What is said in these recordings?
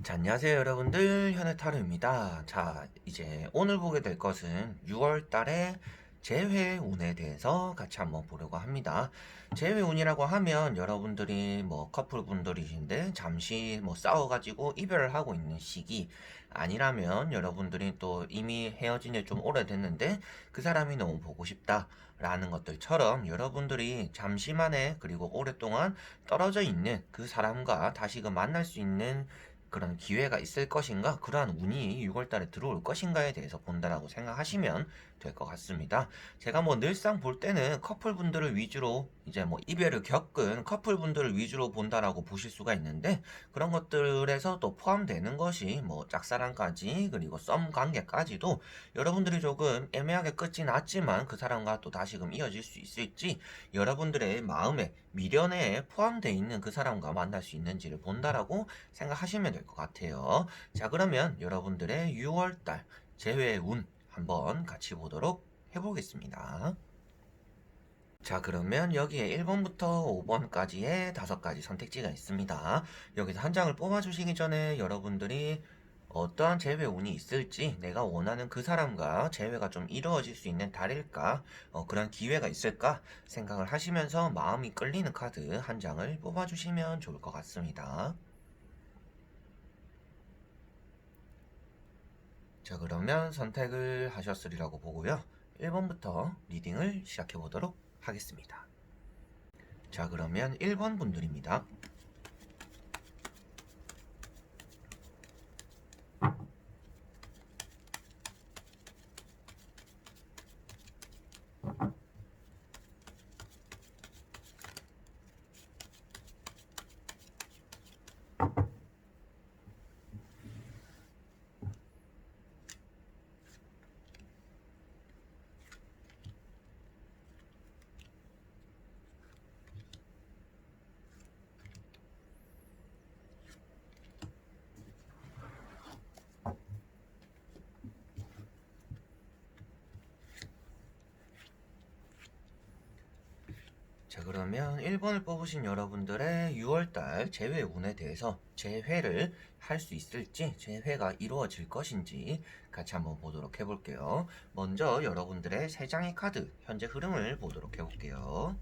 자, 안녕하세요 여러분들, 현해타로입니다. 자, 이제 오늘 보게 될 것은 6월 달에 재회운에 대해서 같이 한번 보려고 합니다. 재회운이라고 하면 여러분들이 뭐 커플분들이신데 잠시 뭐 싸워가지고 이별을 하고 있는 시기, 아니라면 여러분들이 또 이미 헤어진 지 좀 오래됐는데 그 사람이 너무 보고 싶다 라는 것들처럼 여러분들이 잠시만에 그리고 오랫동안 떨어져 있는 그 사람과 다시금 만날 수 있는 그런 기회가 있을 것인가, 그러한 운이 6월달에 들어올 것인가에 대해서 본다라고 생각하시면 될 것 같습니다. 제가 뭐 늘상 볼 때는 커플분들을 위주로, 이제 뭐 이별을 겪은 커플분들을 위주로 본다라고 보실 수가 있는데, 그런 것들에서 또 포함되는 것이 뭐 짝사랑까지 그리고 썸 관계까지도 여러분들이 조금 애매하게 끝이 났지만 그 사람과 또 다시금 이어질 수 있을지, 여러분들의 마음에 미련에 포함되어 있는 그 사람과 만날 수 있는지를 본다라고 생각하시면 될 것 같아요. 자, 그러면 여러분들의 6월달 재회운 한번 같이 보도록 해보겠습니다. 자, 그러면 여기에 1번부터 5번까지의 5가지 선택지가 있습니다. 여기서 한 장을 뽑아주시기 전에 여러분들이 어떠한 재회 운이 있을지, 내가 원하는 그 사람과 재회가 좀 이루어질 수 있는 달일까, 그런 기회가 있을까 생각을 하시면서 마음이 끌리는 카드 한 장을 뽑아주시면 좋을 것 같습니다. 자, 그러면 선택을 하셨으리라고 보고요. 1번부터 리딩을 시작해 보도록 하겠습니다. 자, 그러면 1번 분들입니다. 자, 그러면 1번을 뽑으신 여러분들의 6월달 재회 운에 대해서 재회를 할 수 있을지, 재회가 이루어질 것인지 같이 한번 보도록 해볼게요. 먼저 여러분들의 3장의 카드 현재 흐름을 보도록 해볼게요.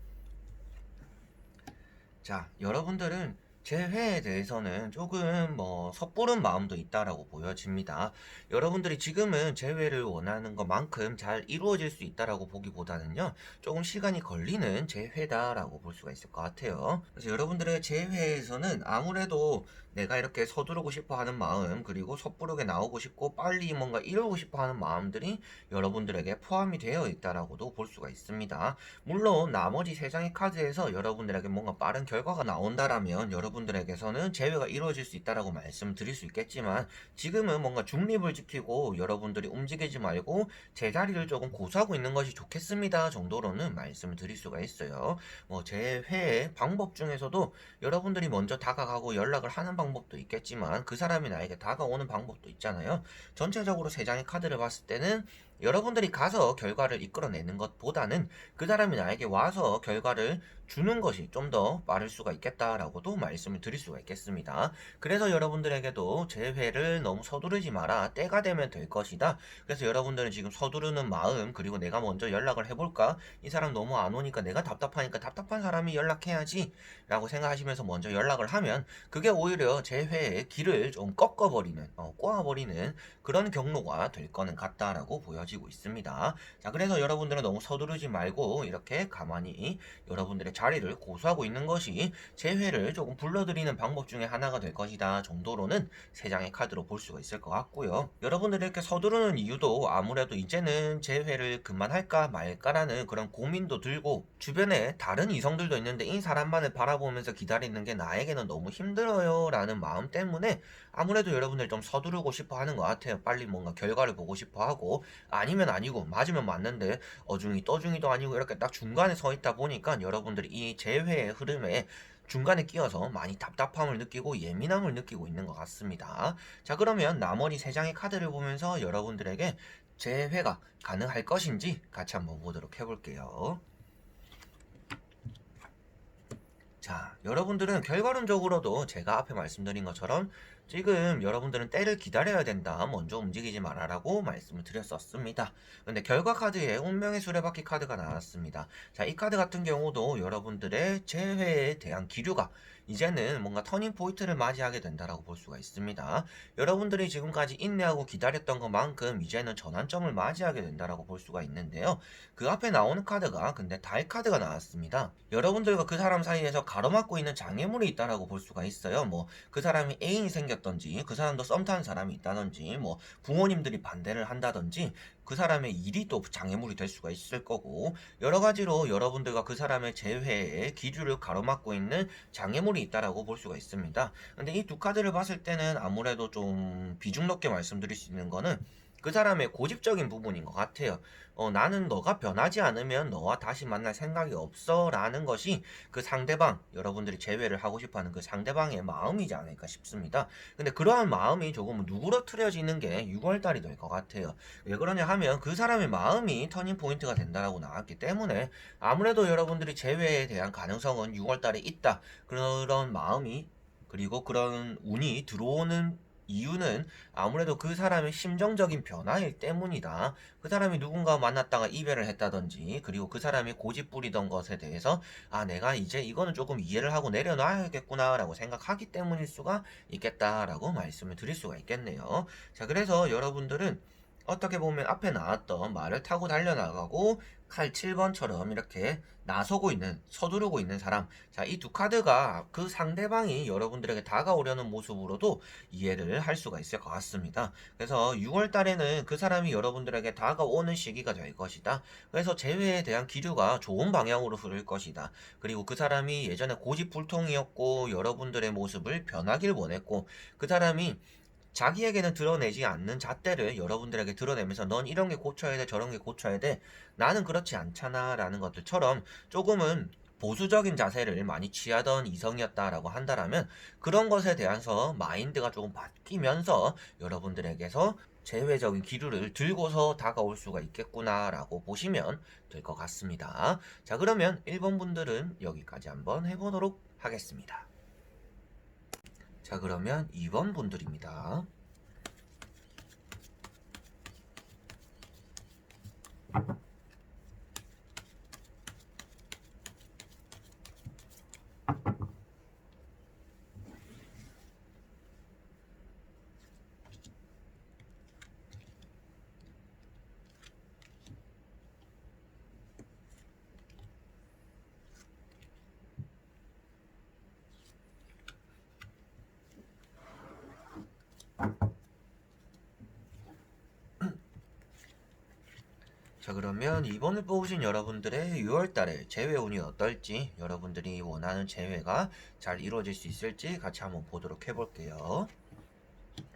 자, 여러분들은 재회에 대해서는 조금 뭐 섣부른 마음도 있다라고 보여집니다. 여러분들이 지금은 재회를 원하는 것만큼 잘 이루어질 수 있다라고 보기보다는요, 조금 시간이 걸리는 재회다라고 볼 수가 있을 것 같아요. 그래서 여러분들의 재회에서는 아무래도 내가 이렇게 서두르고 싶어 하는 마음, 그리고 섣부르게 나오고 싶고 빨리 뭔가 이루고 싶어 하는 마음들이 여러분들에게 포함이 되어 있다라고도 볼 수가 있습니다. 물론 나머지 3장의 카드에서 여러분들에게 뭔가 빠른 결과가 나온다라면 여러분들에게서는 재회가 이루어질 수 있다라고 말씀드릴 수 있겠지만, 지금은 뭔가 중립을 지키고 여러분들이 움직이지 말고 제자리를 조금 고수하고 있는 것이 좋겠습니다 정도로는 말씀을 드릴 수가 있어요. 뭐 재회의 방법 중에서도 여러분들이 먼저 다가가고 연락을 하는 방법도 있겠지만, 그 사람이 나에게 다가오는 방법도 있잖아요. 전체적으로 3장의 카드를 봤을 때는 여러분들이 가서 결과를 이끌어내는 것보다는 그 사람이 나에게 와서 결과를 주는 것이 좀 더 빠를 수가 있겠다라고도 말씀을 드릴 수가 있겠습니다. 그래서 여러분들에게도 재회를 너무 서두르지 마라, 때가 되면 될 것이다. 그래서 여러분들은 지금 서두르는 마음, 그리고 내가 먼저 연락을 해볼까, 이 사람 너무 안 오니까 내가 답답하니까 답답한 사람이 연락해야지 라고 생각하시면서 먼저 연락을 하면, 그게 오히려 재회의 길을 좀 꺾어버리는, 꼬아버리는 그런 경로가 될 거는 같다라고 보여지고 있습니다. 자, 그래서 여러분들은 너무 서두르지 말고 이렇게 가만히 여러분들의 자리를 고수하고 있는 것이 재회를 조금 불러들이는 방법 중에 하나가 될 것이다 정도로는 3장의 카드로 볼 수가 있을 것 같고요. 여러분들이 이렇게 서두르는 이유도 아무래도 이제는 재회를 그만할까 말까라는 그런 고민도 들고, 주변에 다른 이성들도 있는데 이 사람만을 바라보면서 기다리는 게 나에게는 너무 힘들어요 라는 마음 때문에 아무래도 여러분들 좀 서두르고 싶어 하는 것 같아요. 빨리 뭔가 결과를 보고 싶어 하고, 아니면 아니고, 맞으면 맞는데 어중이 떠중이도 아니고 이렇게 딱 중간에 서 있다 보니까 여러분들이 이 재회의 흐름에 중간에 끼어서 많이 답답함을 느끼고 예민함을 느끼고 있는 것 같습니다. 자, 그러면 나머지 3장의 카드를 보면서 여러분들에게 재회가 가능할 것인지 같이 한번 보도록 해볼게요. 자, 여러분들은 결과론적으로도 제가 앞에 말씀드린 것처럼 지금 여러분들은 때를 기다려야 된다. 먼저 움직이지 말아라고 말씀을 드렸었습니다. 근데 결과 카드에 운명의 수레바퀴 카드가 나왔습니다. 자, 이 카드 같은 경우도 여러분들의 재회에 대한 기류가 이제는 뭔가 터닝 포인트를 맞이하게 된다라고 볼 수가 있습니다. 여러분들이 지금까지 인내하고 기다렸던 것만큼 이제는 전환점을 맞이하게 된다라고 볼 수가 있는데요. 그 앞에 나오는 카드가 근데 달 카드가 나왔습니다. 여러분들과 그 사람 사이에서 가로막고 있는 장애물이 있다라고 볼 수가 있어요. 뭐 그 사람이 애인이 생겼던지, 그 사람도 썸 타는 사람이 있다든지, 뭐 부모님들이 반대를 한다든지, 그 사람의 일이 또 장애물이 될 수가 있을 거고, 여러 가지로 여러분들과 그 사람의 재회의 기류를 가로막고 있는 장애물이 있다라고 볼 수가 있습니다. 근데 이 두 카드를 봤을 때는 아무래도 좀 비중 높게 말씀드릴 수 있는 거는 그 사람의 고집적인 부분인 것 같아요. 나는 너가 변하지 않으면 너와 다시 만날 생각이 없어 라는 것이 그 상대방, 여러분들이 재회를 하고 싶어 하는 그 상대방의 마음이지 않을까 싶습니다. 근데 그러한 마음이 조금 누그러뜨려지는 게 6월달이 될 것 같아요. 왜 그러냐 하면 그 사람의 마음이 터닝 포인트가 된다라고 나왔기 때문에 아무래도 여러분들이 재회에 대한 가능성은 6월달에 있다. 그런 마음이 그리고 그런 운이 들어오는 이유는 아무래도 그 사람의 심정적인 변화일 때문이다. 그 사람이 누군가 만났다가 이별을 했다든지, 그리고 그 사람이 고집 부리던 것에 대해서, 아, 내가 이제 이거는 조금 이해를 하고 내려놔야겠구나라고 생각하기 때문일 수가 있겠다라고 말씀을 드릴 수가 있겠네요. 자, 그래서 여러분들은 어떻게 보면 앞에 나왔던 말을 타고 달려나가고 칼 7번처럼 이렇게 나서고 있는, 서두르고 있는 사람. 자, 이 두 카드가 그 상대방이 여러분들에게 다가오려는 모습으로도 이해를 할 수가 있을 것 같습니다. 그래서 6월 달에는 그 사람이 여러분들에게 다가오는 시기가 될 것이다. 그래서 재회에 대한 기류가 좋은 방향으로 흐를 것이다. 그리고 그 사람이 예전에 고집불통이었고 여러분들의 모습을 변하길 원했고 그 사람이 자기에게는 드러내지 않는 잣대를 여러분들에게 드러내면서 넌 이런 게 고쳐야 돼, 저런 게 고쳐야 돼. 나는 그렇지 않잖아. 라는 것들처럼 조금은 보수적인 자세를 많이 취하던 이성이었다라고 한다라면 그런 것에 대해서 마인드가 조금 바뀌면서 여러분들에게서 제외적인 기류를 들고서 다가올 수가 있겠구나라고 보시면 될 것 같습니다. 자, 그러면 1번 분들은 여기까지 한번 해보도록 하겠습니다. 자, 그러면 2번 분들입니다. 자, 그러면 이번을 뽑으신 여러분들의 6월달에 재회운이 어떨지, 여러분들이 원하는 재회가 잘 이루어질 수 있을지 같이 한번 보도록 해볼게요.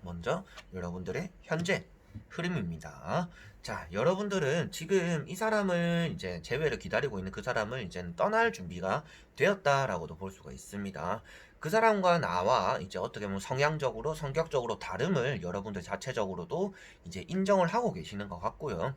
먼저 여러분들의 현재 흐름입니다. 자, 여러분들은 지금 이 사람을 이제 재회를 기다리고 있는 그 사람을 이제 떠날 준비가 되었다라고도 볼 수가 있습니다. 그 사람과 나와 이제 어떻게 보면 성향적으로, 성격적으로 다름을 여러분들 자체적으로도 이제 인정을 하고 계시는 것 같고요.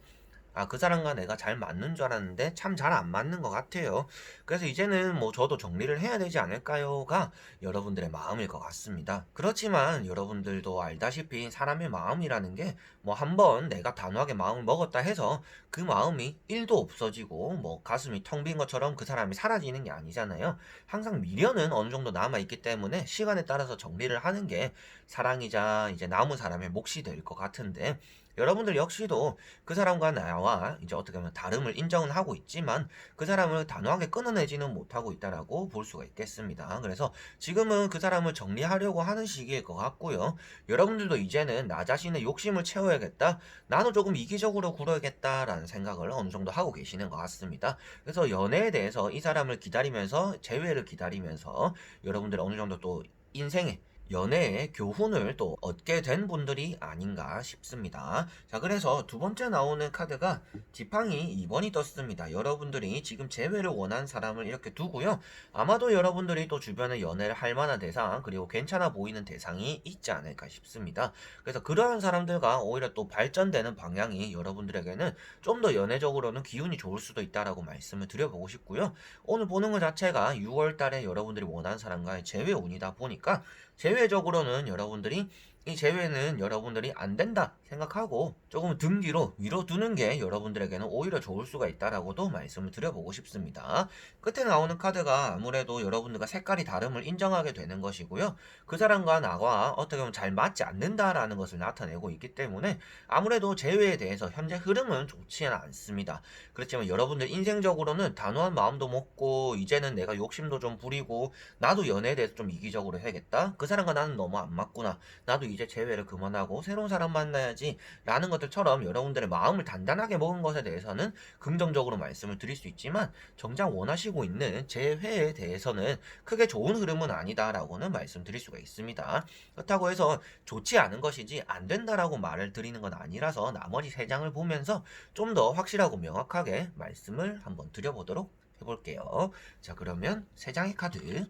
아, 그 사람과 내가 잘 맞는 줄 알았는데 참 잘 안 맞는 것 같아요. 그래서 이제는 뭐 저도 정리를 해야 되지 않을까요가 여러분들의 마음일 것 같습니다. 그렇지만 여러분들도 알다시피 사람의 마음이라는 게 뭐 한번 내가 단호하게 마음을 먹었다 해서 그 마음이 1도 없어지고 뭐 가슴이 텅 빈 것처럼 그 사람이 사라지는 게 아니잖아요. 항상 미련은 어느 정도 남아있기 때문에 시간에 따라서 정리를 하는 게 사랑이자 이제 남은 사람의 몫이 될 것 같은데 여러분들 역시도 그 사람과 나와 이제 어떻게 보면 다름을 인정은 하고 있지만 그 사람을 단호하게 끊어내지는 못하고 있다라고 볼 수가 있겠습니다. 그래서 지금은 그 사람을 정리하려고 하는 시기일 것 같고요. 여러분들도 이제는 나 자신의 욕심을 채워야겠다. 나는 조금 이기적으로 굴어야겠다라는 생각을 어느 정도 하고 계시는 것 같습니다. 그래서 연애에 대해서 이 사람을 기다리면서 재회를 기다리면서 여러분들 어느 정도 또 인생에 연애의 교훈을 또 얻게 된 분들이 아닌가 싶습니다. 자, 그래서 두 번째 나오는 카드가 지팡이 2번이 떴습니다. 여러분들이 지금 재회를 원하는 사람을 이렇게 두고요. 아마도 여러분들이 또 주변에 연애를 할 만한 대상, 그리고 괜찮아 보이는 대상이 있지 않을까 싶습니다. 그래서 그러한 사람들과 오히려 또 발전되는 방향이 여러분들에게는 좀 더 연애적으로는 기운이 좋을 수도 있다라고 말씀을 드려보고 싶고요. 오늘 보는 것 자체가 6월 달에 여러분들이 원하는 사람과의 재회 운이다 보니까 제외적으로는 여러분들이 이 제외는 여러분들이 안 된다 생각하고 조금 등 뒤로 위로 두는 게 여러분들에게는 오히려 좋을 수가 있다라고도 말씀을 드려보고 싶습니다. 끝에 나오는 카드가 아무래도 여러분들과 색깔이 다름을 인정하게 되는 것이고요. 그 사람과 나와 어떻게 보면 잘 맞지 않는다라는 것을 나타내고 있기 때문에 아무래도 제외에 대해서 현재 흐름은 좋지는 않습니다. 그렇지만 여러분들 인생적으로는 단호한 마음도 먹고 이제는 내가 욕심도 좀 부리고 나도 연애에 대해서 좀 이기적으로 해야겠다. 그 사람과 나는 너무 안 맞구나. 나도 이제 재회를 그만하고 새로운 사람 만나야지 라는 것들처럼 여러분들의 마음을 단단하게 먹은 것에 대해서는 긍정적으로 말씀을 드릴 수 있지만 정작 원하시고 있는 재회에 대해서는 크게 좋은 흐름은 아니다라고는 말씀드릴 수가 있습니다. 그렇다고 해서 좋지 않은 것이지 안 된다라고 말을 드리는 건 아니라서 나머지 세 장을 보면서 좀 더 확실하고 명확하게 말씀을 한번 드려보도록 해볼게요. 자, 그러면 세 장의 카드.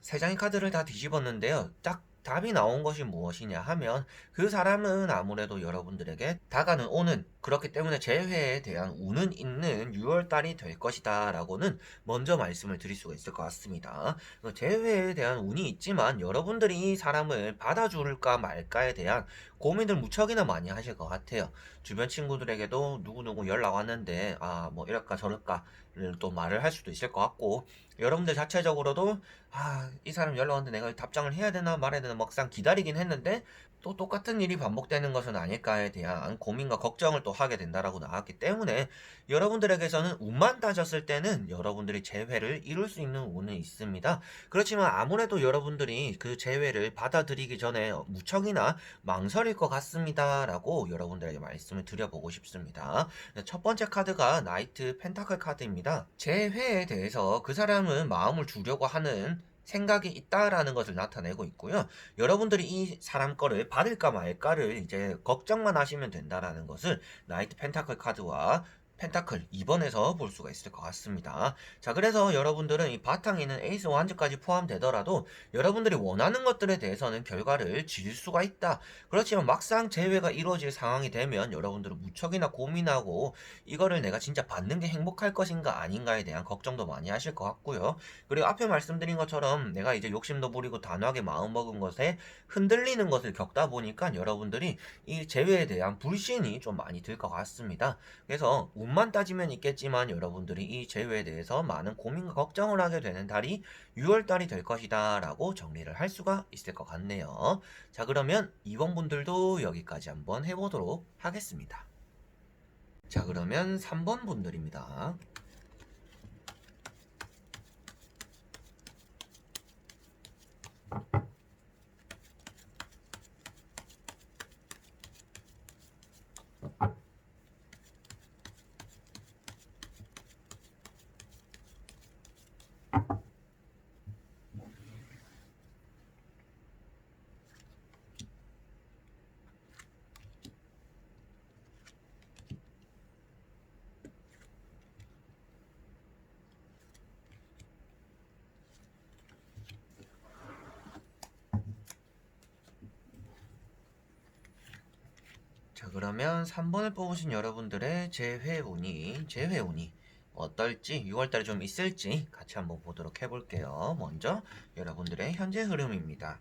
세 장의 카드를 다 뒤집었는데요. 딱 답이 나온 것이 무엇이냐 하면 그 사람은 아무래도 여러분들에게 다가는 오는 그렇기 때문에 재회에 대한 운은 있는 6월달이 될 것이다 라고는 먼저 말씀을 드릴 수가 있을 것 같습니다. 재회에 대한 운이 있지만 여러분들이 이 사람을 받아줄까 말까에 대한 고민을 무척이나 많이 하실 것 같아요. 주변 친구들에게도 누구누구 연락 왔는데 뭐 이럴까 저럴까를 또 말을 할 수도 있을 것 같고 여러분들 자체적으로도 이 사람 연락 왔는데 내가 답장을 해야 되나 말아야 되나 막상 기다리긴 했는데 또 똑같은 일이 반복되는 것은 아닐까에 대한 고민과 걱정을 또 하게 된다라고 나왔기 때문에 여러분들에게서는 운만 따졌을 때는 여러분들이 재회를 이룰 수 있는 운은 있습니다. 그렇지만 아무래도 여러분들이 그 재회를 받아들이기 전에 무척이나 망설일 것 같습니다 라고 여러분들에게 말씀을 드려보고 싶습니다. 첫 번째 카드가 나이트 펜타클 카드입니다. 재회에 대해서 그 사람은 마음을 주려고 하는 생각이 있다라는 것을 나타내고 있고요. 여러분들이 이 사람 거를 받을까 말까를 이제 걱정만 하시면 된다라는 것을 나이트 펜타클 카드와 펜타클 2번에서 볼 수가 있을 것 같습니다. 자, 그래서 여러분들은 이 바탕에 있는 에이스 완즈까지 포함되더라도 여러분들이 원하는 것들에 대해서는 결과를 지을 수가 있다. 그렇지만 막상 재회가 이루어질 상황이 되면 여러분들은 무척이나 고민하고 이거를 내가 진짜 받는 게 행복할 것인가 아닌가에 대한 걱정도 많이 하실 것 같고요. 그리고 앞에 말씀드린 것처럼 내가 이제 욕심도 부리고 단호하게 마음먹은 것에 흔들리는 것을 겪다 보니까 여러분들이 이 재회에 대한 불신이 좀 많이 들 것 같습니다. 그래서 운만 따지면 있겠지만 여러분들이 이 재회에 대해서 많은 고민과 걱정을 하게 되는 달이 6월달이 될 것이다 라고 정리를 할 수가 있을 것 같네요. 자, 그러면 2번 분들도 여기까지 한번 해보도록 하겠습니다. 자, 그러면 3번 분들입니다. 자, 그러면 3번을 뽑으신 여러분들의 재회운이 어떨지 6월달에 좀 있을지 같이 한번 보도록 해볼게요. 먼저 여러분들의 현재 흐름입니다.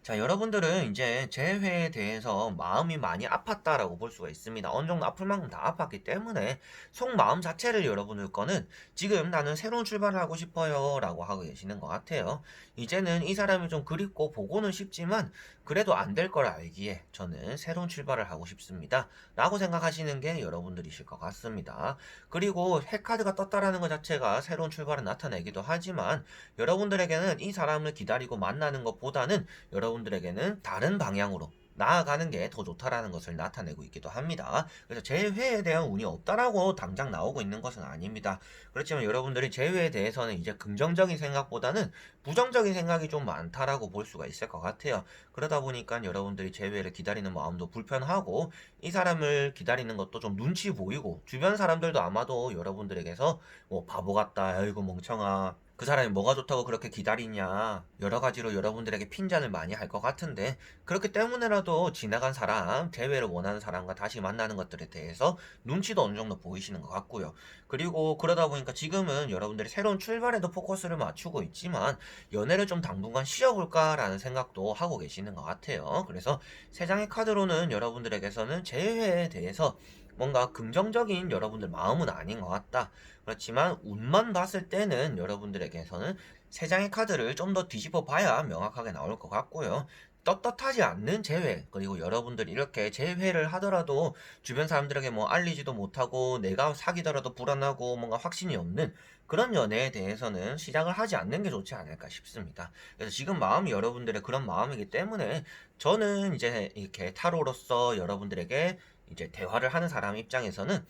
자, 여러분들은 이제 재회에 대해서 마음이 많이 아팠다라고 볼 수가 있습니다. 어느 정도 아플 만큼 다 아팠기 때문에 속마음 자체를 여러분들 거는 지금 나는 새로운 출발을 하고 싶어요 라고 하고 계시는 것 같아요. 이제는 이 사람이 좀 그립고 보고는 싶지만 그래도 안 될 걸 알기에 저는 새로운 출발을 하고 싶습니다 라고 생각하시는 게 여러분들이실 것 같습니다. 그리고 핵카드가 떴다라는 것 자체가 새로운 출발을 나타내기도 하지만 여러분들에게는 이 사람을 기다리고 만나는 것보다는 여러분들에게는 다른 방향으로 나아가는 게 더 좋다라는 것을 나타내고 있기도 합니다. 그래서 재회에 대한 운이 없다라고 당장 나오고 있는 것은 아닙니다. 그렇지만 여러분들이 재회에 대해서는 이제 긍정적인 생각보다는 부정적인 생각이 좀 많다라고 볼 수가 있을 것 같아요. 그러다 보니까 여러분들이 재회를 기다리는 마음도 불편하고 이 사람을 기다리는 것도 좀 눈치 보이고 주변 사람들도 아마도 여러분들에게서 뭐 바보 같다, 아이고 멍청아, 그 사람이 뭐가 좋다고 그렇게 기다리냐. 여러 가지로 여러분들에게 핀잔을 많이 할 것 같은데, 그렇기 때문에라도 지나간 사람, 재회를 원하는 사람과 다시 만나는 것들에 대해서 눈치도 어느 정도 보이시는 것 같고요. 그리고 그러다 보니까 지금은 여러분들이 새로운 출발에도 포커스를 맞추고 있지만, 연애를 좀 당분간 쉬어볼까라는 생각도 하고 계시는 것 같아요. 그래서 세 장의 카드로는 여러분들에게서는 재회에 대해서 뭔가 긍정적인 여러분들 마음은 아닌 것 같다. 그렇지만 운만 봤을 때는 여러분들에게서는 세 장의 카드를 좀 더 뒤집어 봐야 명확하게 나올 것 같고요. 떳떳하지 않는 재회, 그리고 여러분들이 이렇게 재회를 하더라도 주변 사람들에게 뭐 알리지도 못하고 내가 사귀더라도 불안하고 뭔가 확신이 없는 그런 연애에 대해서는 시작을 하지 않는 게 좋지 않을까 싶습니다. 그래서 지금 마음이 여러분들의 그런 마음이기 때문에 저는 이제 이렇게 타로로서 여러분들에게 이제 대화를 하는 사람 입장에서는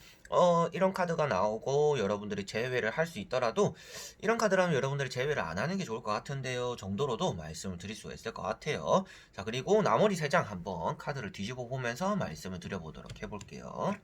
이런 카드가 나오고 여러분들이 제외를 할 수 있더라도 이런 카드라면 여러분들이 제외를 안 하는 게 좋을 것 같은데요 정도로도 말씀을 드릴 수가 있을 것 같아요. 자, 그리고 나머지 세 장 한번 카드를 뒤집어 보면서 말씀을 드려보도록 해볼게요.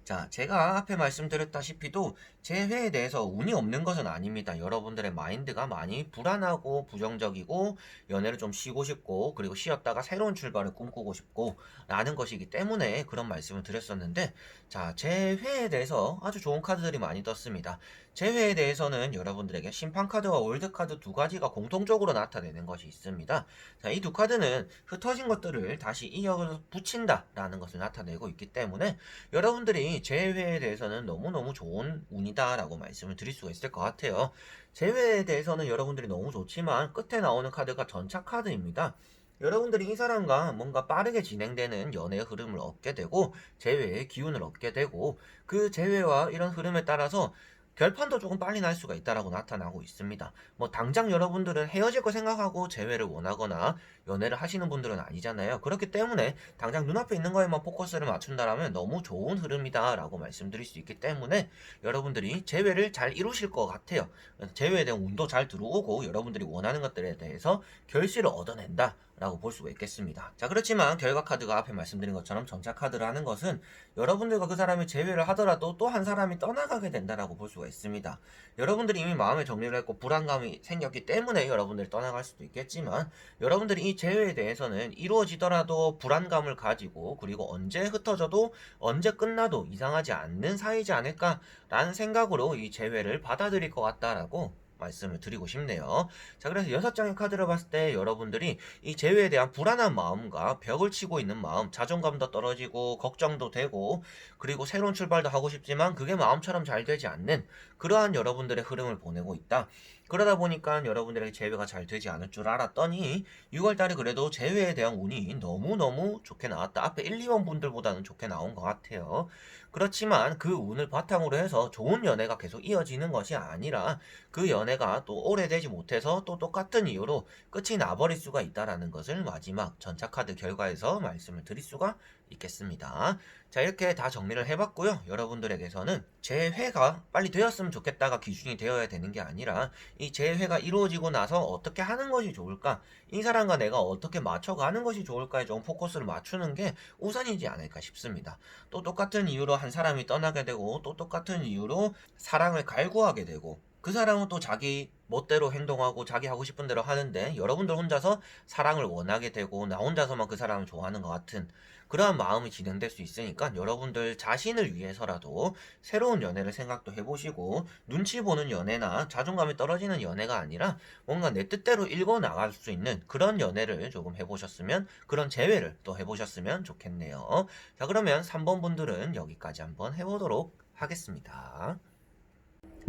자, 제가 앞에 말씀드렸다시피도 제 회에 대해서 운이 없는 것은 아닙니다. 여러분들의 마인드가 많이 불안하고 부정적이고 연애를 좀 쉬고 싶고 그리고 쉬었다가 새로운 출발을 꿈꾸고 싶고 라는 것이기 때문에 그런 말씀을 드렸었는데, 자, 제 회에 대해서 아주 좋은 카드들이 많이 떴습니다. 제 회에 대해서는 여러분들에게 심판카드와 월드카드 두 가지가 공통적으로 나타내는 것이 있습니다. 자, 이 두 카드는 흩어진 것들을 다시 이어 붙인다라는 것을 나타내고 있기 때문에 여러분들이 재회에 대해서는 너무너무 좋은 운이다라고 말씀을 드릴 수가 있을 것 같아요. 재회에 대해서는 여러분들이 너무 좋지만 끝에 나오는 카드가 전차 카드입니다. 여러분들이 이 사람과 뭔가 빠르게 진행되는 연애의 흐름을 얻게 되고 재회의 기운을 얻게 되고 그 재회와 이런 흐름에 따라서 결판도 조금 빨리 날 수가 있다라고 나타나고 있습니다. 뭐 당장 여러분들은 헤어질 거 생각하고 재회를 원하거나 연애를 하시는 분들은 아니잖아요. 그렇기 때문에 당장 눈앞에 있는 거에만 포커스를 맞춘다라면 너무 좋은 흐름이다라고 말씀드릴 수 있기 때문에 여러분들이 재회를 잘 이루실 것 같아요. 재회에 대한 운도 잘 들어오고 여러분들이 원하는 것들에 대해서 결실을 얻어낸다 라고 볼 수가 있겠습니다. 자, 그렇지만 결과 카드가 앞에 말씀드린 것처럼 전차 카드라는 것은 여러분들과 그 사람이 재회를 하더라도 또 한 사람이 떠나가게 된다라고 볼 수가 있습니다. 여러분들이 이미 마음의 정리를 했고 불안감이 생겼기 때문에 여러분들이 떠나갈 수도 있겠지만 여러분들이 이 재회에 대해서는 이루어지더라도 불안감을 가지고 그리고 언제 흩어져도 언제 끝나도 이상하지 않는 사이지 않을까라는 생각으로 이 재회를 받아들일 것 같다라고 말씀을 드리고 싶네요. 자, 그래서 6장의 카드를 봤을 때 여러분들이 이 재회에 대한 불안한 마음과 벽을 치고 있는 마음, 자존감도 떨어지고 걱정도 되고 그리고 새로운 출발도 하고 싶지만 그게 마음처럼 잘 되지 않는 그러한 여러분들의 흐름을 보내고 있다. 그러다 보니까 여러분들에게 재회가 잘 되지 않을 줄 알았더니 6월달에 그래도 재회에 대한 운이 너무너무 좋게 나왔다. 앞에 1, 2번 분들보다는 좋게 나온 것 같아요. 그렇지만 그 운을 바탕으로 해서 좋은 연애가 계속 이어지는 것이 아니라 그 연애가 또 오래되지 못해서 또 똑같은 이유로 끝이 나버릴 수가 있다라는 것을 마지막 전차카드 결과에서 말씀을 드릴 수가 있겠습니다. 자, 이렇게 다 정리를 해봤고요. 여러분들에게서는 재회가 빨리 되었으면 좋겠다가 기준이 되어야 되는 게 아니라 이 재회가 이루어지고 나서 어떻게 하는 것이 좋을까? 이 사람과 내가 어떻게 맞춰가는 것이 좋을까에 좀 포커스를 맞추는 게 우선이지 않을까 싶습니다. 또 똑같은 이유로 한 사람이 떠나게 되고 또 똑같은 이유로 사랑을 갈구하게 되고 그 사람은 또 자기 멋대로 행동하고 자기 하고 싶은 대로 하는데 여러분들 혼자서 사랑을 원하게 되고 나 혼자서만 그 사람을 좋아하는 것 같은 그러한 마음이 진행될 수 있으니까 여러분들 자신을 위해서라도 새로운 연애를 생각도 해보시고 눈치 보는 연애나 자존감이 떨어지는 연애가 아니라 뭔가 내 뜻대로 읽어 나갈 수 있는 그런 연애를 조금 해보셨으면 그런 재회를 또 해보셨으면 좋겠네요. 자, 그러면 3번 분들은 여기까지 한번 해보도록 하겠습니다.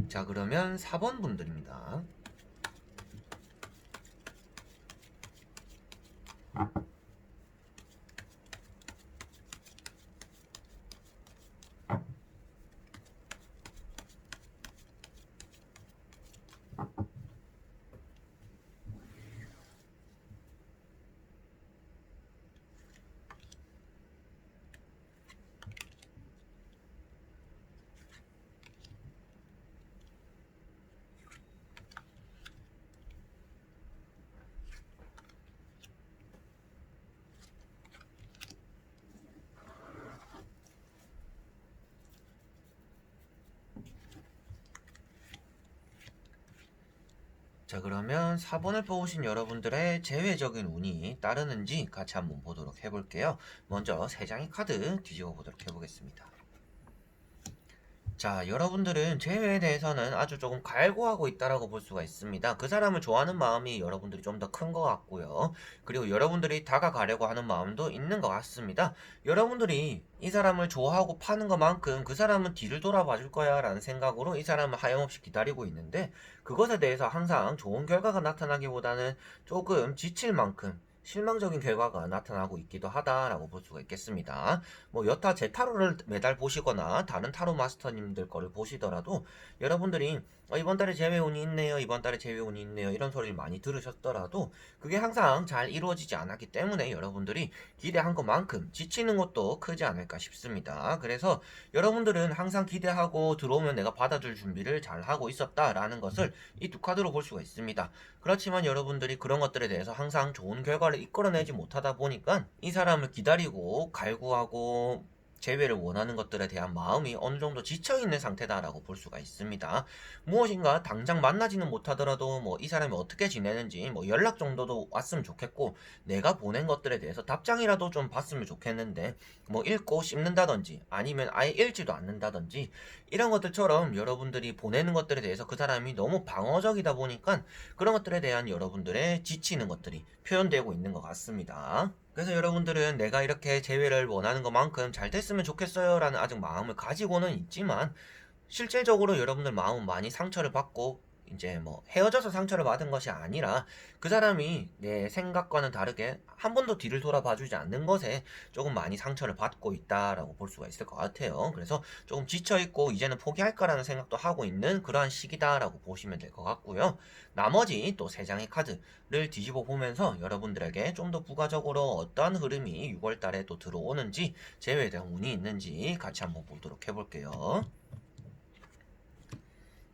자, 그러면 4번 분들입니다. 자, 그러면 4번을 뽑으신 여러분들의 제외적인 운이 따르는지 같이 한번 보도록 해볼게요. 먼저 3장의 카드 뒤집어 보도록 해보겠습니다. 자, 여러분들은 제외에 대해서는 아주 조금 갈구하고 있다라고 볼 수가 있습니다. 그 사람을 좋아하는 마음이 여러분들이 좀 더 큰 것 같고요. 그리고 여러분들이 다가가려고 하는 마음도 있는 것 같습니다. 여러분들이 이 사람을 좋아하고 파는 것만큼 그 사람은 뒤를 돌아봐 줄 거야 라는 생각으로 이 사람을 하염없이 기다리고 있는데, 그것에 대해서 항상 좋은 결과가 나타나기보다는 조금 지칠 만큼 실망적인 결과가 나타나고 있기도 하다라고 볼 수가 있겠습니다. 뭐 여타 제 타로를 매달 보시거나 다른 타로 마스터님들 거를 보시더라도 여러분들이 이번 달에 제외운이 있네요, 이번 달에 제외운이 있네요, 이런 소리를 많이 들으셨더라도 그게 항상 잘 이루어지지 않았기 때문에 여러분들이 기대한 것만큼 지치는 것도 크지 않을까 싶습니다. 그래서 여러분들은 항상 기대하고 들어오면 내가 받아줄 준비를 잘 하고 있었다라는 것을 이 두 카드로 볼 수가 있습니다. 그렇지만 여러분들이 그런 것들에 대해서 항상 좋은 결과를 이끌어내지 못하다 보니까 이 사람을 기다리고 갈구하고 재회를 원하는 것들에 대한 마음이 어느 정도 지쳐있는 상태다라고 볼 수가 있습니다. 무엇인가 당장 만나지는 못하더라도 뭐 이 사람이 어떻게 지내는지 뭐 연락 정도도 왔으면 좋겠고, 내가 보낸 것들에 대해서 답장이라도 좀 받으면 좋겠는데 뭐 읽고 씹는다든지 아니면 아예 읽지도 않는다든지 이런 것들처럼 여러분들이 보내는 것들에 대해서 그 사람이 너무 방어적이다 보니까 그런 것들에 대한 여러분들의 지치는 것들이 표현되고 있는 것 같습니다. 그래서 여러분들은 내가 이렇게 재회를 원하는 것만큼 잘 됐으면 좋겠어요 라는 아직 마음을 가지고는 있지만, 실질적으로 여러분들 마음은 많이 상처를 받고 이제 뭐 헤어져서 상처를 받은 것이 아니라 그 사람이 내 생각과는 다르게 한 번도 뒤를 돌아봐 주지 않는 것에 조금 많이 상처를 받고 있다라고 볼 수가 있을 것 같아요. 그래서 조금 지쳐있고 이제는 포기할까라는 생각도 하고 있는 그러한 시기다라고 보시면 될 것 같고요. 나머지 또 3장의 카드를 뒤집어 보면서 여러분들에게 좀 더 부가적으로 어떠한 흐름이 6월 달에 또 들어오는지, 제외에 대한 운이 있는지 같이 한번 보도록 해볼게요.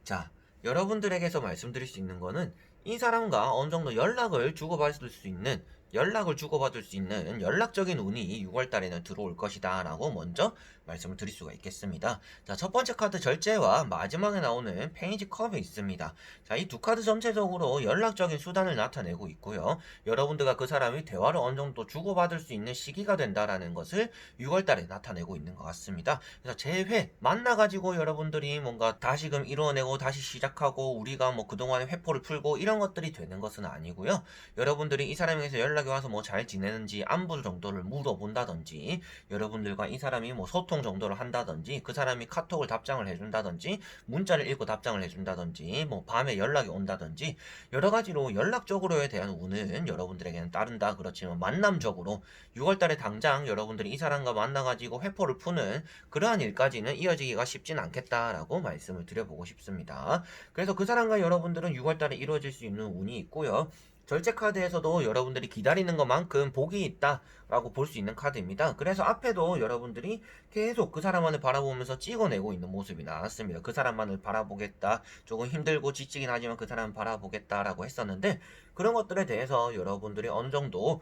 자, 여러분들에게서 말씀드릴 수 있는 거는 이 사람과 어느 정도 연락을 주고받을 수 있는 연락적인 운이 6월 달에는 들어올 것이다 라고 먼저 말씀을 드릴 수가 있겠습니다. 자, 첫 번째 카드 절제와 마지막에 나오는 페이지 컵이 있습니다. 자, 이 두 카드 전체적으로 연락적인 수단을 나타내고 있고요. 여러분들과 그 사람이 대화를 어느 정도 주고받을 수 있는 시기가 된다라는 것을 6월 달에 나타내고 있는 것 같습니다. 그래서 재회 만나가지고 여러분들이 뭔가 다시금 이뤄내고 다시 시작하고 우리가 뭐 그동안의 회포를 풀고 이런 것들이 되는 것은 아니고요. 여러분들이 이 사람에게서 연락이 와서 뭐 잘 지내는지 안부 정도를 물어본다든지, 여러분들과 이 사람이 뭐 소통 정도를 한다든지, 그 사람이 카톡을 답장을 해준다든지, 문자를 읽고 답장을 해준다든지, 뭐 밤에 연락이 온다든지 여러 가지로 연락적으로에 대한 운은 여러분들에게는 따른다. 그렇지만 만남적으로 6월달에 당장 여러분들이 이 사람과 만나가지고 회포를 푸는 그러한 일까지는 이어지기가 쉽진 않겠다라고 말씀을 드려보고 싶습니다. 그래서 그 사람과 여러분들은 6월달에 이루어질 수 있는 운이 있고요. 절제 카드에서도 여러분들이 기다리는 것만큼 복이 있다라고 볼 수 있는 카드입니다. 그래서 앞에도 여러분들이 계속 그 사람만을 바라보면서 찍어내고 있는 모습이 나왔습니다. 그 사람만을 바라보겠다, 조금 힘들고 지치긴 하지만 그 사람을 바라보겠다라고 했었는데, 그런 것들에 대해서 여러분들이 어느 정도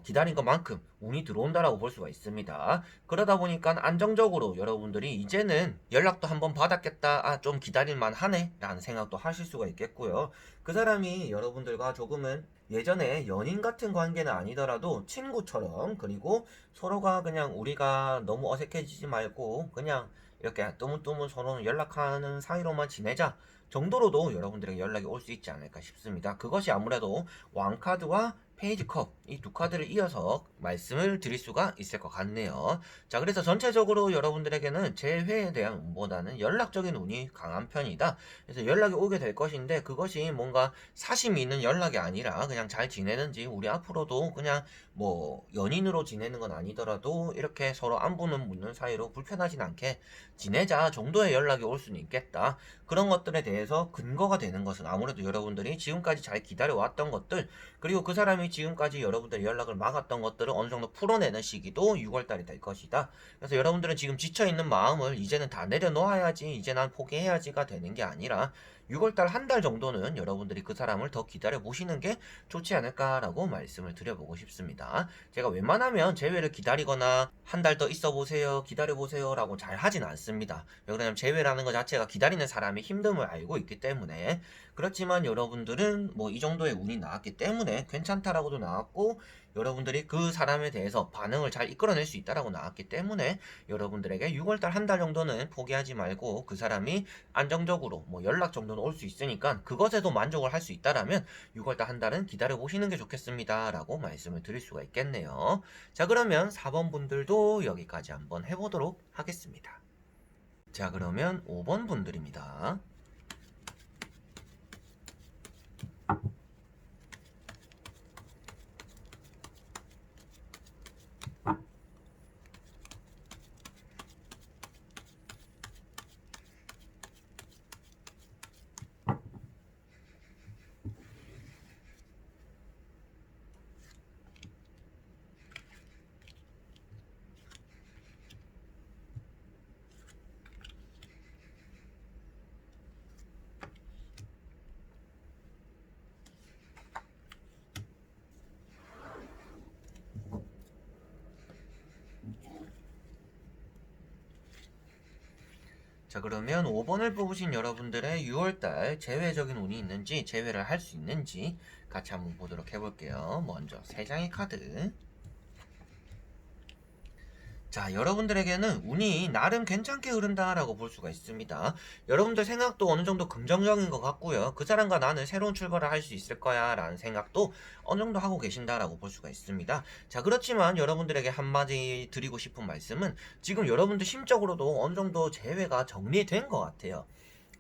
기다린 것만큼 운이 들어온다라고 볼 수가 있습니다. 그러다 보니까 안정적으로 여러분들이 이제는 연락도 한번 받았겠다, 좀 기다릴만 하네 라는 생각도 하실 수가 있겠고요. 그 사람이 여러분들과 조금은 예전에 연인 같은 관계는 아니더라도 친구처럼, 그리고 서로가 그냥 우리가 너무 어색해지지 말고 그냥 이렇게 뜨문뜨문 서로 연락하는 사이로만 지내자 정도로도 여러분들에게 연락이 올 수 있지 않을까 싶습니다. 그것이 아무래도 왕카드와 페이지 컵, 이 두 카드를 이어서 말씀을 드릴 수가 있을 것 같네요. 자, 그래서 전체적으로 여러분들에게는 재회에 대한 운보다는 연락적인 운이 강한 편이다. 그래서 연락이 오게 될 것인데 그것이 뭔가 사심이 있는 연락이 아니라 그냥 잘 지내는지, 우리 앞으로도 그냥 뭐 연인으로 지내는 건 아니더라도 이렇게 서로 안부는 묻는 사이로 불편하진 않게 지내자 정도의 연락이 올 수는 있겠다. 그런 것들에 대해서 근거가 되는 것은 아무래도 여러분들이 지금까지 잘 기다려왔던 것들, 그리고 그 사람이 지금까지 여러분들의 연락을 막았던 것들을 어느 정도 풀어내는 시기도 6월달이 될 것이다. 그래서 여러분들은 지금 지쳐있는 마음을 이제는 다 내려놓아야지, 이제 난 포기해야지가 되는 게 아니라 6월달 한 달 정도는 여러분들이 그 사람을 더 기다려 보시는 게 좋지 않을까라고 말씀을 드려보고 싶습니다. 제가 웬만하면 재회를 기다리거나 한 달 더 있어 보세요, 기다려 보세요 라고 잘 하진 않습니다. 왜 그러냐면 재회라는 것 자체가 기다리는 사람의 힘듦을 알고 있기 때문에. 그렇지만 여러분들은 뭐 이 정도의 운이 나왔기 때문에 괜찮다라고도 나왔고, 여러분들이 그 사람에 대해서 반응을 잘 이끌어낼 수 있다라고 나왔기 때문에 여러분들에게 6월달 한 달 정도는 포기하지 말고, 그 사람이 안정적으로 뭐 연락 정도는 올 수 있으니까 그것에도 만족을 할 수 있다라면 6월달 한 달은 기다려 보시는 게 좋겠습니다 라고 말씀을 드릴 수가 있겠네요. 자, 그러면 4번 분들도 여기까지 한번 해보도록 하겠습니다. 자, 그러면 5번 분들입니다. 자, 그러면 5번을 뽑으신 여러분들의 6월달 재회적인 운이 있는지, 재회를 할 수 있는지 같이 한번 보도록 해볼게요. 먼저 3장의 카드. 자, 여러분들에게는 운이 나름 괜찮게 흐른다라고 볼 수가 있습니다. 여러분들 생각도 어느 정도 긍정적인 것 같고요. 그 사람과 나는 새로운 출발을 할 수 있을 거야 라는 생각도 어느 정도 하고 계신다라고 볼 수가 있습니다. 자, 그렇지만 여러분들에게 한마디 드리고 싶은 말씀은, 지금 여러분들 심적으로도 어느 정도 재회가 정리된 것 같아요.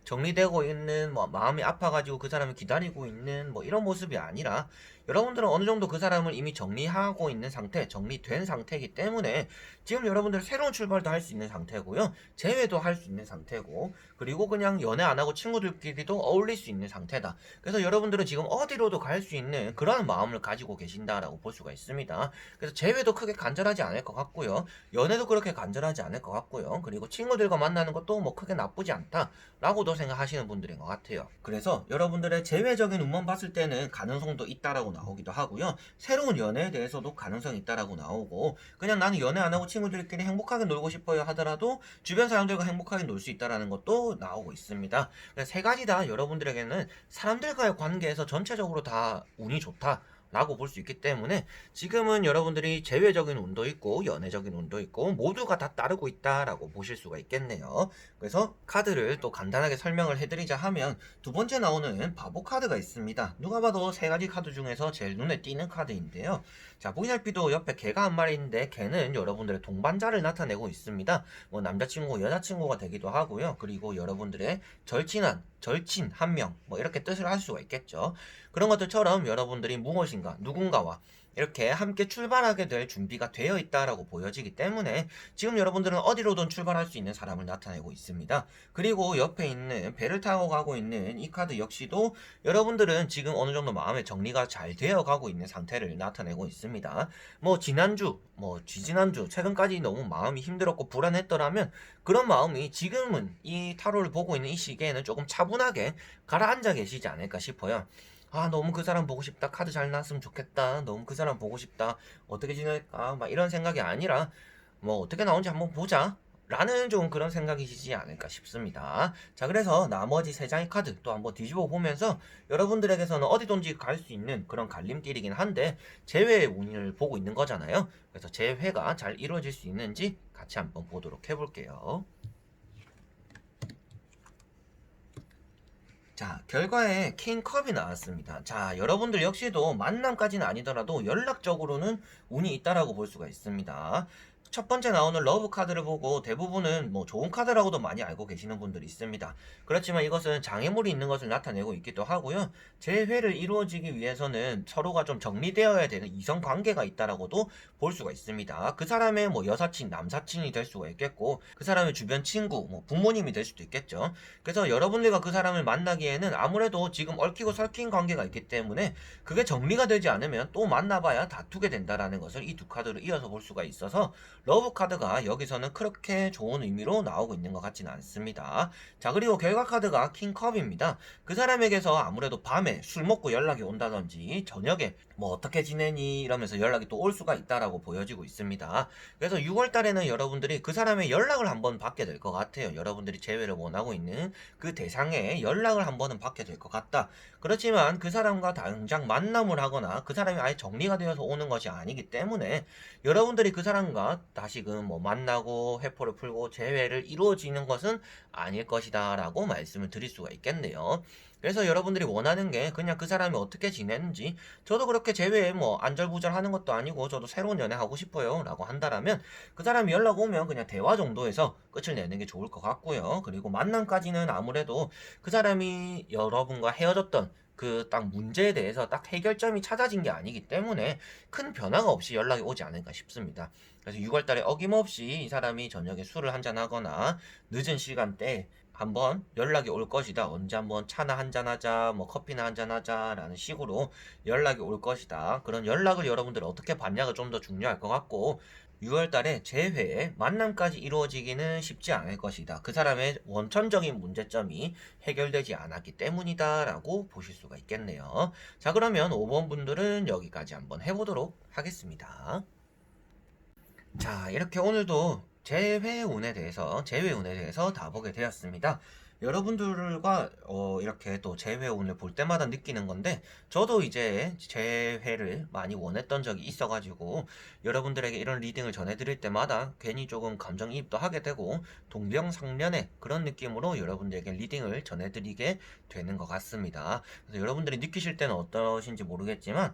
정리되고 있는, 뭐 마음이 아파가지고 그 사람을 기다리고 있는 뭐 이런 모습이 아니라, 여러분들은 어느 정도 그 사람을 이미 정리하고 있는 상태, 정리된 상태이기 때문에 지금 여러분들 새로운 출발도 할 수 있는 상태고요, 재회도 할 수 있는 상태고, 그리고 그냥 연애 안 하고 친구들끼리도 어울릴 수 있는 상태다. 그래서 여러분들은 지금 어디로도 갈 수 있는 그런 마음을 가지고 계신다라고 볼 수가 있습니다. 그래서 재회도 크게 간절하지 않을 것 같고요, 연애도 그렇게 간절하지 않을 것 같고요, 그리고 친구들과 만나는 것도 뭐 크게 나쁘지 않다라고도 생각하시는 분들인 것 같아요. 그래서 여러분들의 재회적인 운만 봤을 때는 가능성도 있다라고 나오기도 하고요, 새로운 연애에 대해서도 가능성이 있다라고 나오고, 그냥 나는 연애 안 하고 친구들끼리 행복하게 놀고 싶어요 하더라도 주변 사람들과 행복하게 놀 수 있다라는 것도 나오고 있습니다. 세 가지 다 여러분들에게는 사람들과의 관계에서 전체적으로 다 운이 좋다 라고 볼 수 있기 때문에, 지금은 여러분들이 재회적인 운도 있고 연애적인 운도 있고 모두가 다 따르고 있다라고 보실 수가 있겠네요. 그래서 카드를 또 간단하게 설명을 해드리자 하면, 두 번째 나오는 바보 카드가 있습니다. 누가 봐도 세 가지 카드 중에서 제일 눈에 띄는 카드인데요. 자, 보시다시피도 옆에 개가 한 마리 있는데, 개는 여러분들의 동반자를 나타내고 있습니다. 뭐 남자친구, 여자친구가 되기도 하고요, 그리고 여러분들의 절친 한 명, 뭐 이렇게 뜻을 할 수가 있겠죠. 그런 것들처럼 여러분들이 무엇인가, 누군가와 이렇게 함께 출발하게 될 준비가 되어 있다라고 보여지기 때문에 지금 여러분들은 어디로든 출발할 수 있는 사람을 나타내고 있습니다. 그리고 옆에 있는 배를 타고 가고 있는 이 카드 역시도 여러분들은 지금 어느 정도 마음의 정리가 잘 되어 가고 있는 상태를 나타내고 있습니다. 뭐 지난주, 뭐 지지난주 최근까지 너무 마음이 힘들었고 불안했더라면, 그런 마음이 지금은 이 타로를 보고 있는 이 시기에는 조금 차분하게 가라앉아 계시지 않을까 싶어요. 아, 너무 그 사람 보고 싶다, 카드 잘 나왔으면 좋겠다, 너무 그 사람 보고 싶다, 어떻게 지낼까, 막 이런 생각이 아니라, 뭐 어떻게 나오는지 한번 보자 라는 좀 그런 생각이시지 않을까 싶습니다. 자, 그래서 나머지 세 장의 카드 또 한번 뒤집어 보면서, 여러분들에게서는 어디든지 갈 수 있는 그런 갈림길이긴 한데 재회의 운을 보고 있는 거잖아요. 그래서 재회가 잘 이루어질 수 있는지 같이 한번 보도록 해볼게요. 자, 결과에 킹컵이 나왔습니다. 자, 여러분들 역시도 만남까지는 아니더라도 연락적으로는 운이 있다라고 볼 수가 있습니다. 첫 번째 나오는 러브 카드를 보고 대부분은 뭐 좋은 카드라고도 많이 알고 계시는 분들이 있습니다. 그렇지만 이것은 장애물이 있는 것을 나타내고 있기도 하고요, 재회를 이루어지기 위해서는 서로가 좀 정리되어야 되는 이성 관계가 있다라고도 볼 수가 있습니다. 그 사람의 뭐 여사친, 남사친이 될 수가 있겠고, 그 사람의 주변 친구, 뭐 부모님이 될 수도 있겠죠. 그래서 여러분들과 그 사람을 만나기에는 아무래도 지금 얽히고 설킨 관계가 있기 때문에, 그게 정리가 되지 않으면 또 만나봐야 다투게 된다라는 것을 이 두 카드로 이어서 볼 수가 있어서, 러브 카드가 여기서는 그렇게 좋은 의미로 나오고 있는 것 같지는 않습니다. 자, 그리고 결과 카드가 킹컵입니다. 그 사람에게서 아무래도 밤에 술 먹고 연락이 온다든지 저녁에 뭐 어떻게 지내니 이러면서 연락이 또 올 수가 있다라고 보여지고 있습니다. 그래서 6월 달에는 여러분들이 그 사람의 연락을 한번 받게 될 것 같아요. 여러분들이 재회를 원하고 있는 그 대상에 연락을 한번은 받게 될 것 같다. 그렇지만 그 사람과 당장 만남을 하거나 그 사람이 아예 정리가 되어서 오는 것이 아니기 때문에 여러분들이 그 사람과 다시금 뭐 만나고 회포를 풀고 재회를 이루어지는 것은 아닐 것이다 라고 말씀을 드릴 수가 있겠네요. 그래서 여러분들이 원하는 게 그냥 그 사람이 어떻게 지내는지, 저도 그렇게 재회에 뭐 안절부절 하는 것도 아니고 저도 새로운 연애 하고 싶어요 라고 한다라면 그 사람이 연락 오면 그냥 대화 정도에서 끝을 내는 게 좋을 것 같고요. 그리고 만남까지는 아무래도 그 사람이 여러분과 헤어졌던 그 딱 문제에 대해서 딱 해결점이 찾아진 게 아니기 때문에 큰 변화가 없이 연락이 오지 않을까 싶습니다. 그래서 6월 달에 어김없이 이 사람이 저녁에 술을 한잔 하거나 늦은 시간대에 한번 연락이 올 것이다. 언제 한번 차나 한잔 하자, 뭐 커피나 한잔 하자 라는 식으로 연락이 올 것이다. 그런 연락을 여러분들이 어떻게 받냐가 좀 더 중요할 것 같고, 6월 달에 재회에 만남까지 이루어지기는 쉽지 않을 것이다. 그 사람의 원천적인 문제점이 해결되지 않았기 때문이다 라고 보실 수가 있겠네요. 자, 그러면 5번 분들은 여기까지 한번 해보도록 하겠습니다. 자, 이렇게 오늘도 재회운에 대해서 다 보게 되었습니다. 여러분들과 이렇게 또 재회운을 볼 때마다 느끼는 건데, 저도 이제 재회를 많이 원했던 적이 있어가지고 여러분들에게 이런 리딩을 전해드릴 때마다 괜히 조금 감정이입도 하게 되고 동병상련의 그런 느낌으로 여러분들에게 리딩을 전해드리게 되는 것 같습니다. 그래서 여러분들이 느끼실 때는 어떠신지 모르겠지만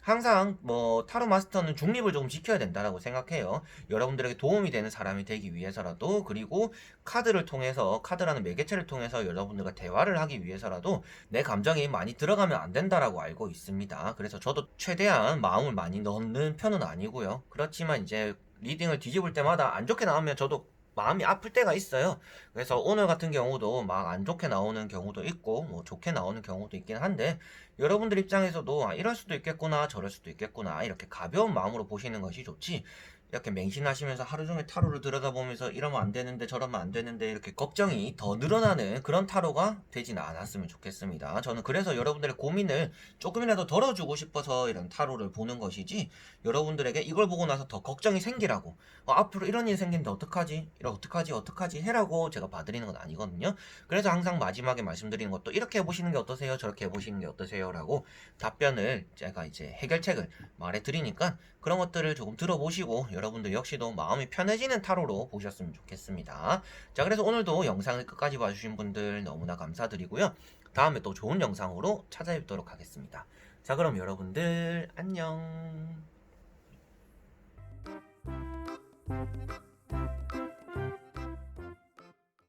항상 뭐 타로 마스터는 중립을 조금 지켜야 된다라고 생각해요. 여러분들에게 도움이 되는 사람이 되기 위해서라도, 그리고 카드를 통해서, 카드라는 매개체를 통해서 여러분들과 대화를 하기 위해서라도 내 감정이 많이 들어가면 안 된다라고 알고 있습니다. 그래서 저도 최대한 마음을 많이 넣는 편은 아니고요. 그렇지만 이제 리딩을 뒤집을 때마다 안 좋게 나오면 저도 마음이 아플 때가 있어요. 그래서 오늘 같은 경우도 막 안 좋게 나오는 경우도 있고 뭐 좋게 나오는 경우도 있긴 한데, 여러분들 입장에서도 이럴 수도 있겠구나 저럴 수도 있겠구나 이렇게 가벼운 마음으로 보시는 것이 좋지, 이렇게 맹신하시면서 하루 종일 타로를 들여다보면서 이러면 안 되는데 저러면 안 되는데 이렇게 걱정이 더 늘어나는 그런 타로가 되지는 않았으면 좋겠습니다. 저는 그래서 여러분들의 고민을 조금이라도 덜어주고 싶어서 이런 타로를 보는 것이지, 여러분들에게 이걸 보고 나서 더 걱정이 생기라고 앞으로 이런 일이 생기는데 어떡하지? 어떡하지 해라고 제가 봐드리는 건 아니거든요. 그래서 항상 마지막에 말씀드리는 것도 이렇게 해보시는 게 어떠세요? 저렇게 해보시는 게 어떠세요? 라고 답변을 제가 이제 해결책을 말해드리니까 그런 것들을 조금 들어보시고 여러분들 역시도 마음이 편해지는 타로로 보셨으면 좋겠습니다. 자, 그래서 오늘도 영상을 끝까지 봐주신 분들 너무나 감사드리고요. 다음에 또 좋은 영상으로 찾아뵙도록 하겠습니다. 자, 그럼 여러분들 안녕.